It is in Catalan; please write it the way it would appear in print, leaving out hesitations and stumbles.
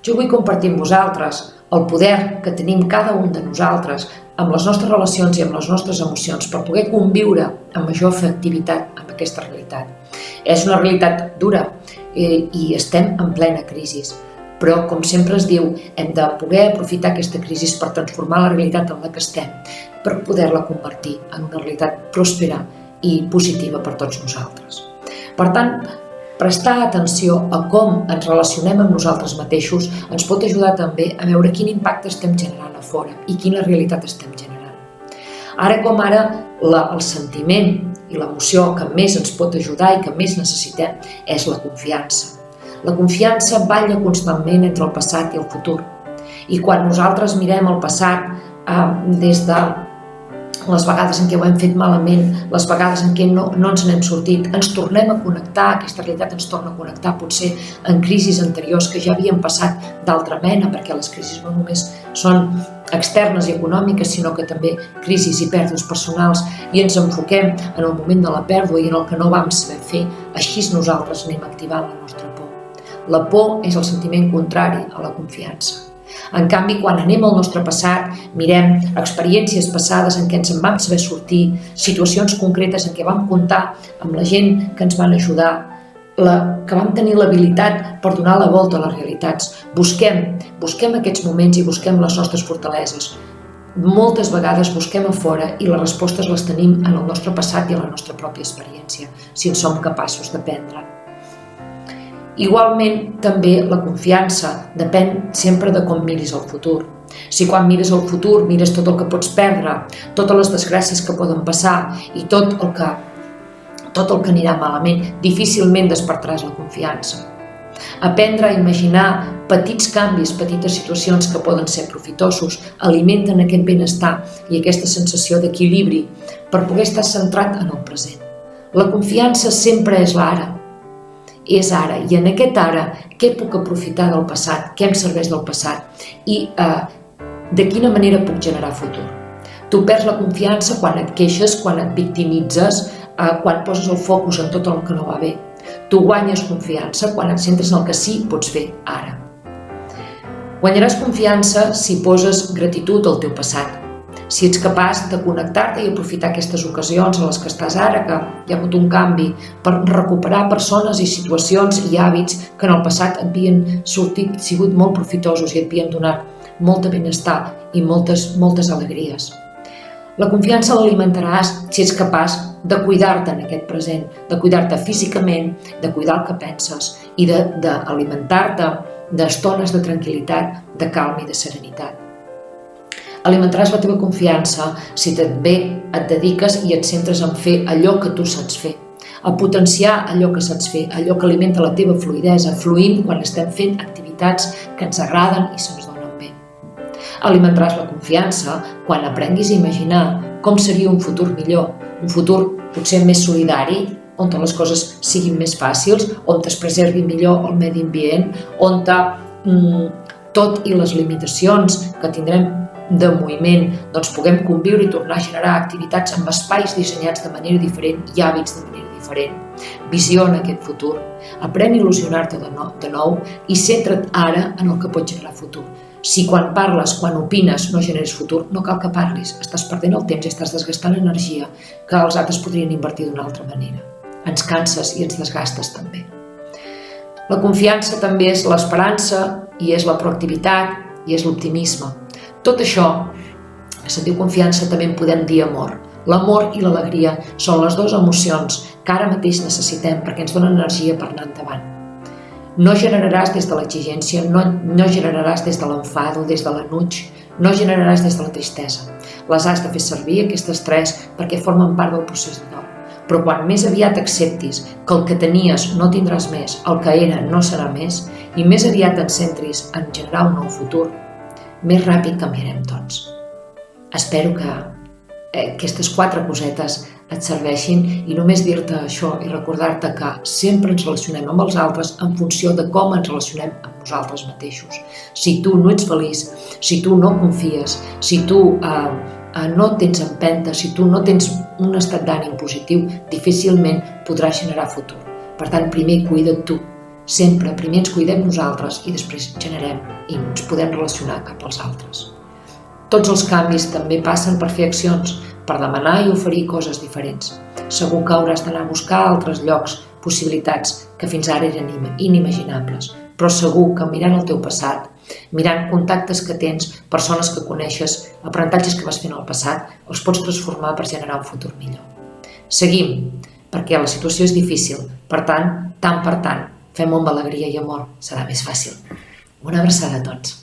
Jo vull compartir amb vosaltres el poder que tenim cada un de nosaltres amb les nostres relacions i amb les nostres emocions per poder conviure amb major efectivitat amb aquesta realitat. És una realitat dura i estem en plena crisi, però com sempre es diu, hem de poder aprofitar aquesta crisi per transformar la realitat en la que estem, per poder-la convertir en una realitat pròspera i positiva per tots nosaltres. Per tant, prestar atenció a com ens relacionem amb nosaltres mateixos ens pot ajudar també a veure quin impacte estem generant a fora i quina realitat estem generant. Ara com ara, el sentiment i l'emoció que més ens pot ajudar i que més necessitem és la confiança. La confiança balla constantment entre el passat i el futur. I quan nosaltres mirem el passat des de les vegades en què ho hem fet malament, les vegades en què no ens n'hem sortit, ens tornem a connectar, aquesta realitat ens torna a connectar potser en crisis anteriors que ja havien passat d'altra mena, perquè les crisis no només són externes i econòmiques, sinó que també crisis i pèrdues personals, i ens enfoquem en el moment de la pèrdua i en el que no vam saber fer, així nosaltres anem activant la nostra por. La por és el sentiment contrari a la confiança. En canvi, quan anem al nostre passat, mirem experiències passades en què ens en vam saber sortir, situacions concretes en què vam comptar amb la gent que ens van ajudar, que vam tenir l'habilitat per donar la volta a les realitats. Busquem aquests moments i busquem les nostres fortaleses. Moltes vegades busquem a fora i les respostes les tenim en el nostre passat i en la nostra pròpia experiència, si en som capaços d'aprendre. Igualment, també la confiança depèn sempre de com miris el futur. Si quan mires el futur mires tot el que pots perdre, totes les desgràcies que poden passar i tot el que anirà malament, difícilment despertaràs la confiança. Aprendre a imaginar petits canvis, petites situacions que poden ser profitosos, alimenten aquest benestar i aquesta sensació d'equilibri per poder estar centrat en el present. La confiança sempre és l'ara. És ara, i en aquest ara, què puc aprofitar del passat, què em serveix del passat i de quina manera puc generar futur. Tu perds la confiança quan et queixes, quan et victimitzes, quan poses el focus en tot el que no va bé. Tu guanyes confiança quan et centres en el que sí pots fer ara. Guanyaràs confiança si poses gratitud al teu passat, si ets capaç de connectar-te i aprofitar aquestes ocasions en les que estàs ara, que hi ha hagut un canvi, per recuperar persones i situacions i hàbits que en el passat et havien sigut molt profitosos i et havien donat molt benestar i moltes alegries. La confiança l'alimentaràs si ets capaç de cuidar-te en aquest present, de cuidar-te físicament, de cuidar el que penses i d'alimentar-te d'estones de tranquil·litat, de calma i de serenitat. Alimentaràs la teva confiança si també et dediques i et centres en fer allò que tu saps fer, a potenciar allò que saps fer, allò que alimenta la teva fluïdesa, fluïm quan estem fent activitats que ens agraden i se'ns donen bé. Alimentaràs la confiança quan aprenguis a imaginar com seria un futur millor, un futur potser més solidari, on les coses siguin més fàcils, on es preservi millor el medi ambient, on tot i les limitacions que tindrem de moviment, puguem conviure i tornar a generar activitats amb espais dissenyats de manera diferent i hàbits de manera diferent. Visiona aquest futur, aprèn a il·lusionar-te de nou i centra't ara en el que pot generar futur. Si quan parles, quan opines, no generes futur, no cal que parlis, estàs perdent el temps i estàs desgastant energia que els altres podrien invertir d'una altra manera. Ens canses i ens desgastes també. La confiança també és l'esperança i és la proactivitat i és l'optimisme. Tot això, que se'n diu confiança, també en podem dir amor. L'amor i l'alegria són les dues emocions que ara mateix necessitem perquè ens donen energia per anar endavant. No generaràs des de l'exigència, no generaràs des de l'enfado, des de l'enuig, no generaràs des de la tristesa. Les has de fer servir, aquestes tres, perquè formen part del procés de dol. Però quan més aviat acceptis que el que tenies no tindràs més, el que era no serà més, i més aviat et centris en generar un nou futur, més ràpid canviarem tots. Espero que aquestes 4 cosetes et serveixin i només dir-te això i recordar-te que sempre ens relacionem amb els altres en funció de com ens relacionem amb nosaltres mateixos. Si tu no ets feliç, si tu no confies, si tu no tens empenta, si tu no tens un estat d'ànim positiu, difícilment podràs generar futur. Per tant, primer cuida't tu, Sempre primer ens cuidem nosaltres i després generem i ens podem relacionar cap als altres. Tots els canvis també passen per fer accions, per demanar i oferir coses diferents. Segur que hauràs d'anar a buscar a altres llocs possibilitats que fins ara eren inimaginables, però segur que mirant el teu passat, mirant contactes que tens, persones que coneixes, aprenentatges que vas fer en el passat, els pots transformar per generar un futur millor. Seguim, perquè la situació és difícil, per tant, fem-ho amb alegria i amor, serà més fàcil. Una abraçada a tots.